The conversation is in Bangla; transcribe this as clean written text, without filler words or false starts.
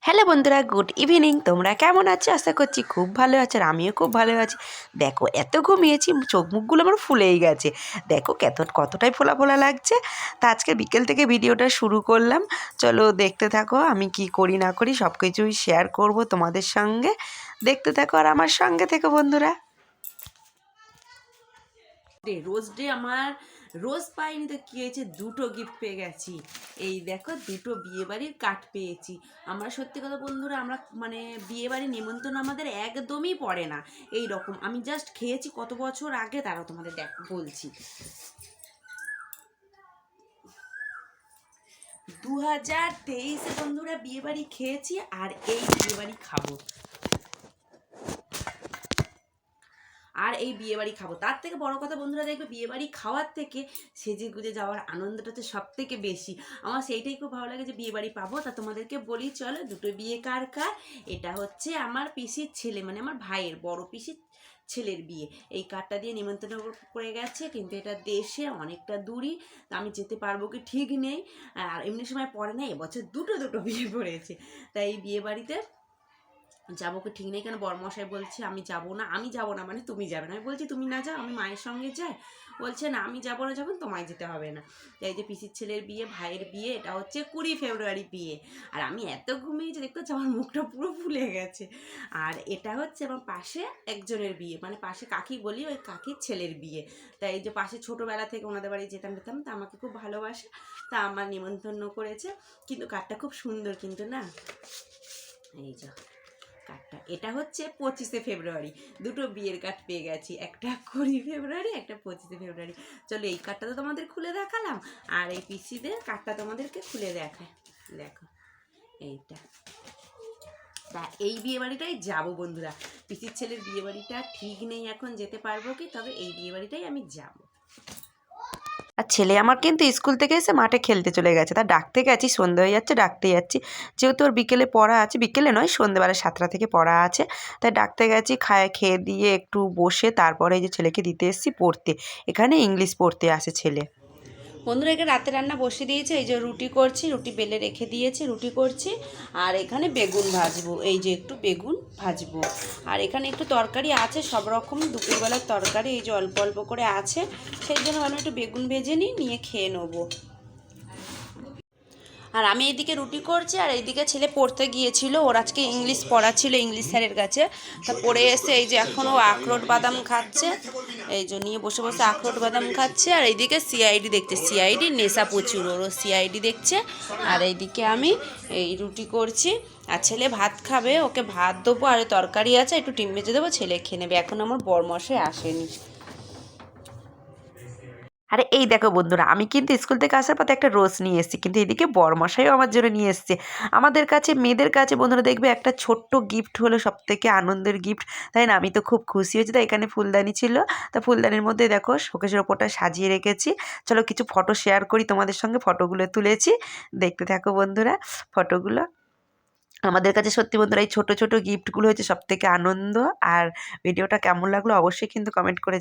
হ্যালো বন্ধুরা, গুড ইভিনিং। তোমরা কেমন আছো? আশা করছি খুব ভালো আছো, আর আমিও খুব ভালো আছি। দেখো, এত ঘুমিয়েছি, চোখ মুখগুলো আমার ফুলেই গেছে। দেখো কতটাই ফোলা ফোলা লাগছে। তা আজকে বিকেল থেকে ভিডিওটা শুরু করলাম। চলো দেখতে থাকো, আমি কি করি না করি সব কিছুই শেয়ার করব তোমাদের সঙ্গে। দেখতে থাকো আর আমার সঙ্গে থেকো বন্ধুরা। রোজ ডে আমার রোজ পাইনি তো কী হয়েছে, দুটো গিফট পেয়ে গেছি। এই দেখো, দুটো বিয়েবাড়ির কার্ড পেয়েছি। আমরা সত্যি কথা বন্ধুরা, আমরা মানে বিয়েবাড়ির নিমন্ত্রণ আমাদের একদমই পড়ে না। এই রকম আমি জাস্ট খেয়েছি কত বছর আগে, তারা তোমাদের বলছি। 2023-এ বন্ধুরা বিয়েবাড়ি খেয়েছি, আর এই বিয়েবাড়ি খাবো। তার থেকে বড় কথা বন্ধুরা, দেখবে বিয়েবাড়ি খাওয়ার থেকে সেজে গুজে যাওয়ার আনন্দটা তো সব থেকে বেশি। আমার সেইটাই খুব ভালো লাগে যে বিয়েবাড়ি পাবো। তা তোমাদেরকে বলি, চলো দুটো বিয়ে কার কার। এটা হচ্ছে আমার পিসির ছেলে, মানে আমার ভাইয়ের বড় পিসির ছেলের বিয়ে। এই কার্ডটা দিয়ে নিমন্ত্রণ করে গেছে, কিন্তু এটা দেশে অনেকটা দূরই, আমি যেতে পারবো কি ঠিক নেই। আর এমনি সময় পড়ে না, এবছর দুটো বিয়ে পড়েছে। তাই এই বিয়ে বাড়িতে যাবো কি ঠিক নেই। কেন বরমশাই বলছে আমি যাবো না, মানে তুমি যাবে না। আমি বলছি তুমি না যাও, আমি মায়ের সঙ্গে যাই। বলছে না, আমি যাবো না যখন, তোমায় যেতে হবে না। এই যে পিসির ছেলের বিয়ে, ভাইয়ের বিয়ে, এটা হচ্ছে 20 ফেব্রুয়ারি বিয়ে। আর আমি এত ঘুমিয়েছি, দেখতে হচ্ছে আমার মুখটা পুরো ফুলে গেছে। আর এটা হচ্ছে আমার পাশে একজনের বিয়ে, মানে পাশে কাকি বলি, ওই কাকির ছেলের বিয়ে। তাই এই যে পাশে ছোটোবেলা থেকে ওনাদের বাড়ি যেতাম, তা আমাকে খুব ভালোবাসে, তা আমার নিমন্ত্রণ করেছে। কিন্তু কার্ডটা খুব সুন্দর কিন্তু না, এই যে কার্ডটা, এটা হচ্ছে 25 ফেব্রুয়ারি। দুটো বিয়ের কার্ড পেয়ে গেছি, একটা 20 ফেব্রুয়ারি, একটা 25 ফেব্রুয়ারি। চলো এই কার্ডটা তো তোমাদের খুলে দেখালাম, আর এই পিসিদের কার্ডটা তোমাদেরকে খুলে দেখায়। দেখো এইটা। তা এই বিয়ে বাড়িটাই যাবো বন্ধুরা। পিসির ছেলের বিয়ে বাড়িটা ঠিক নেই এখন যেতে পারবো কি, তবে এই বিয়ে বাড়িটাই আমি যাবো। আর ছেলে আমার কিন্তু স্কুল থেকে এসে মাঠে খেলতে চলে গেছে। তা ডাকতে গেছি, সন্ধ্যে হয়ে যাচ্ছে, ডাকতে যাচ্ছি। যেহেতু ওর বিকেলে পড়া আছে, বিকেলে নয় সন্ধ্যেবেলা 7টা থেকে পড়া আছে, তাই ডাকতে গেছি। খেয়ে দিয়ে একটু বসে তারপরে এই যে ছেলেকে দিতে এসেছি পড়তে। এখানে ইংলিশ পড়তে আসে ছেলে। বন্ধুরা, এখানে রাতে রান্না বসিয়ে দিয়েছে। এই যে রুটি করছি, রুটি বেলে রেখে দিয়েছি, রুটি করছি। আর এখানে বেগুন ভাজবো, এই যে একটু বেগুন ভাজবো। আর এখানে একটু তরকারি আছে, সব রকম দুপুরবেলার তরকারি এই যে অল্প অল্প করে আছে, সেই জন্য আমি একটু বেগুন ভেজে নিয়ে খেয়ে নেবো। আর আমি এইদিকে রুটি করছি, আর এইদিকে ছেলে পড়তে গিয়েছিল। ওর আজকে ইংলিশ পড়া ছিল ইংলিশ স্যারের কাছে। তা পড়ে এসে এই যে এখনও আখরোট বাদাম খাচ্ছে, এই যে নিয়ে বসে বসে আখরোট বাদাম খাচ্ছে। আর এইদিকে সিআইডি দেখছে, সিআইডি নেশা প্রচুর, ওরও সিআইডি দেখছে। আর এইদিকে আমি এই রুটি করছি, আর ছেলে ভাত খাবে, ওকে ভাত দেবো, আর তরকারি আছে একটু ডিম ভেজে দেবো, ছেলে খেয়ে নেবে। এখন আমার বরমশাই আসেনি। আরে এই দেখো বন্ধুরা, আমি কিন্তু স্কুল থেকে আসার পথে একটা রোজ নিয়ে এসেছি, কিন্তু এদিকে বরমশাইও আমার জন্য নিয়ে এসছে। আমাদের কাছে মেয়েদের কাছে বন্ধুরা দেখবে একটা ছোট্ট গিফট হলো সব থেকে আনন্দের গিফট, তাই না? আমি তো খুব খুশি হয়েছি। তাই এখানে ফুলদানি ছিল, তা ফুলদানির মধ্যে দেখো শোকেসের ওপরটা সাজিয়ে রেখেছি। চলো কিছু ফটো শেয়ার করি তোমাদের সঙ্গে, ফটোগুলো তুলেছি, দেখতে থাকো বন্ধুরা ফটোগুলো। আমাদের কাছে সত্যি বন্ধুরা এই ছোট ছোট গিফটগুলো হচ্ছে সব থেকে আনন্দ। আর ভিডিওটা কেমন লাগলো অবশ্যই কিন্তু কমেন্ট করে